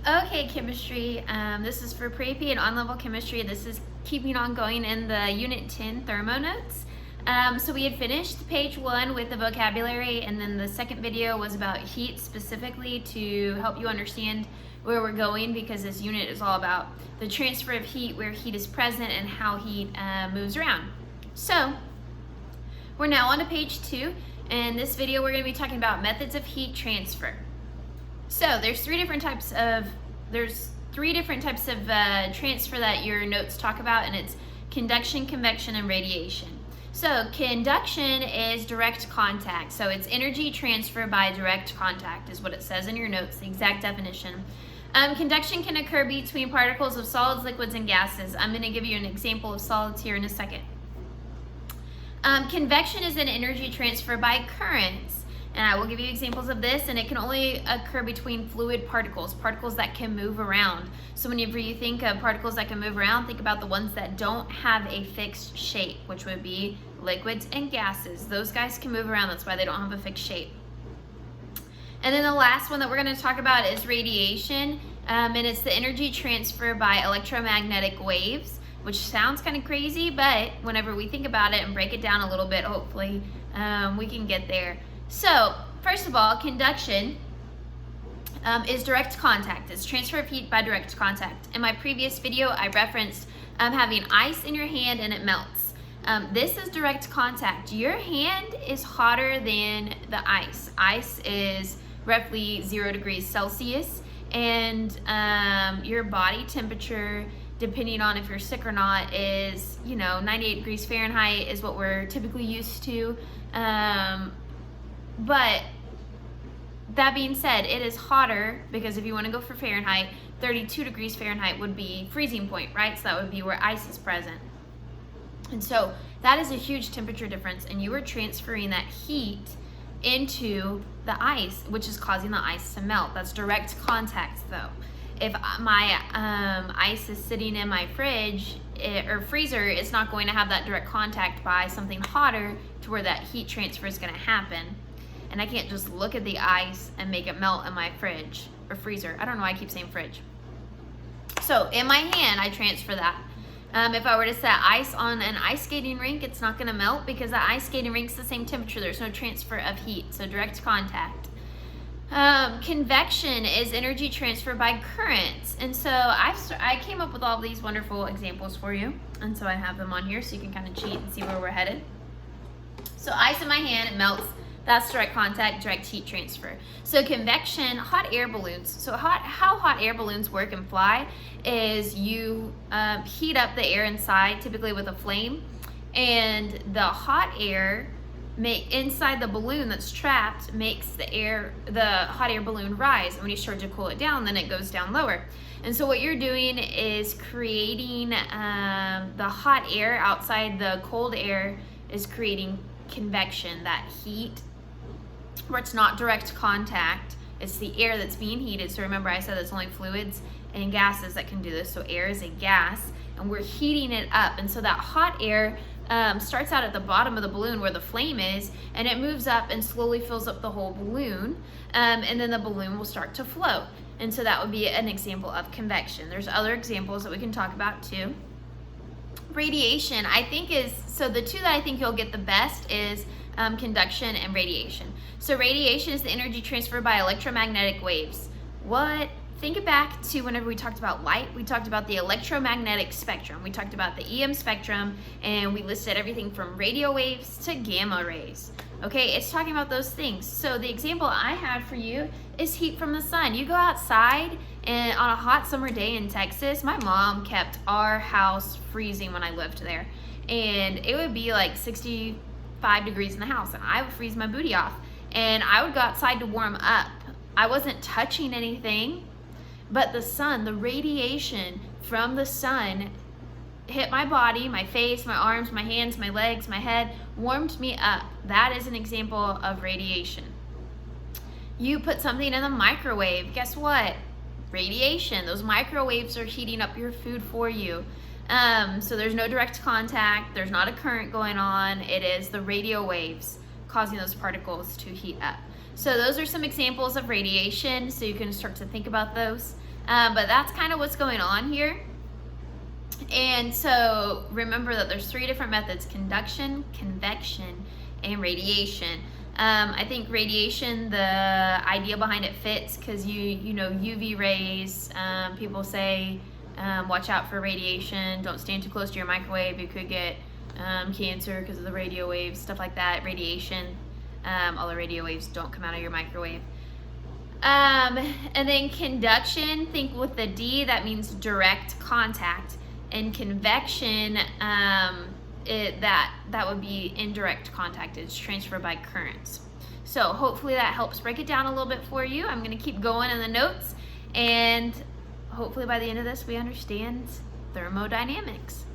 Okay, chemistry. This is for pre-AP and on-level chemistry. This is keeping on going in the Unit 10 thermo notes. So we had finished page 1 with the vocabulary, and then the second video was about heat specifically to help you understand where we're going, because this unit is all about the transfer of heat, where heat is present, and how heat moves around. So we're now on to page 2, and this video we're going to be talking about methods of heat transfer. So there's three different types of transfer that your notes talk about, and it's conduction, convection, and radiation. So conduction is direct contact. So it's energy transfer by direct contact is what it says in your notes, the exact definition. Conduction can occur between particles of solids, liquids, and gases. I'm going to give you an example of solids here in a second. Convection is an energy transfer by currents. And I will give you examples of this, and it can only occur between fluid particles that can move around. So whenever you think of particles that can move around, think about the ones that don't have a fixed shape, which would be liquids and gases. Those guys can move around, that's why they don't have a fixed shape. And then the last one that we're going to talk about is radiation, and it's the energy transfer by electromagnetic waves, which sounds kind of crazy, but whenever we think about it and break it down a little bit, hopefully we can get there. So, first of all, conduction is direct contact. It's transfer of heat by direct contact. In my previous video, I referenced having ice in your hand and it melts. This is direct contact. Your hand is hotter than the ice. Ice is roughly 0 degrees Celsius, and your body temperature, depending on if you're sick or not, is 98 degrees Fahrenheit is what we're typically used to. But that being said, it is hotter because if you want to go for Fahrenheit, 32 degrees Fahrenheit would be freezing point, right? So that would be where ice is present. And so that is a huge temperature difference, and you are transferring that heat into the ice, which is causing the ice to melt. That's direct contact though. If my ice is sitting in my fridge or freezer, it's not going to have that direct contact by something hotter to where that heat transfer is going to happen. And I can't just look at the ice and make it melt in my fridge or freezer. I don't know why I keep saying fridge. So in my hand, I transfer that. If I were to set ice on an ice skating rink, it's not going to melt because the ice skating rink's the same temperature. There's no transfer of heat, so direct contact. Convection is energy transfer by currents. And so I came up with all these wonderful examples for you. And so I have them on here so you can kind of cheat and see where we're headed. So ice in my hand, it melts. That's direct contact, direct heat transfer. So convection, hot air balloons. So how hot air balloons work and fly is you heat up the air inside, typically with a flame, and the hot air inside the balloon that's trapped makes the hot air balloon rise. And when you start to cool it down, then it goes down lower. And so what you're doing is creating the hot air outside the cold air is creating convection, that heat, where it's not direct contact, it's the air that's being heated. So remember I said it's only fluids and gases that can do this. So air is a gas, and we're heating it up. And so that hot air starts out at the bottom of the balloon where the flame is, and it moves up and slowly fills up the whole balloon, and then the balloon will start to float. And so that would be an example of convection. There's other examples that we can talk about too. Radiation, I think, so the two that I think you'll get the best is conduction and radiation. So radiation is the energy transfer by electromagnetic waves. Think back to whenever we talked about light, we talked about the electromagnetic spectrum. We talked about the EM spectrum, and we listed everything from radio waves to gamma rays. Okay, it's talking about those things. So the example I had for you is heat from the sun. You go outside, and on a hot summer day in Texas, my mom kept our house freezing when I lived there. And it would be like 65 degrees in the house, and I would freeze my booty off. And I would go outside to warm up. I wasn't touching anything, but the sun, the radiation from the sun hit my body, my face, my arms, my hands, my legs, my head, warmed me up. That is an example of radiation. You put something in the microwave, guess what? Radiation. Those microwaves are heating up your food for you. So there's no direct contact, there's not a current going on, it is the radio waves causing those particles to heat up. So those are some examples of radiation, so you can start to think about those. But that's kind of what's going on here. And so remember that there's 3 different methods: conduction, convection, and radiation. I think radiation, the idea behind it fits because you know UV rays. People say watch out for radiation. Don't stand too close to your microwave. You could get cancer because of the radio waves, stuff like that. Radiation. All the radio waves don't come out of your microwave. And then conduction, think with the D, that means direct contact. And convection, that would be indirect contact. It's transferred by currents. So hopefully that helps break it down a little bit for you. I'm going to keep going in the notes, and hopefully by the end of this we understand thermodynamics.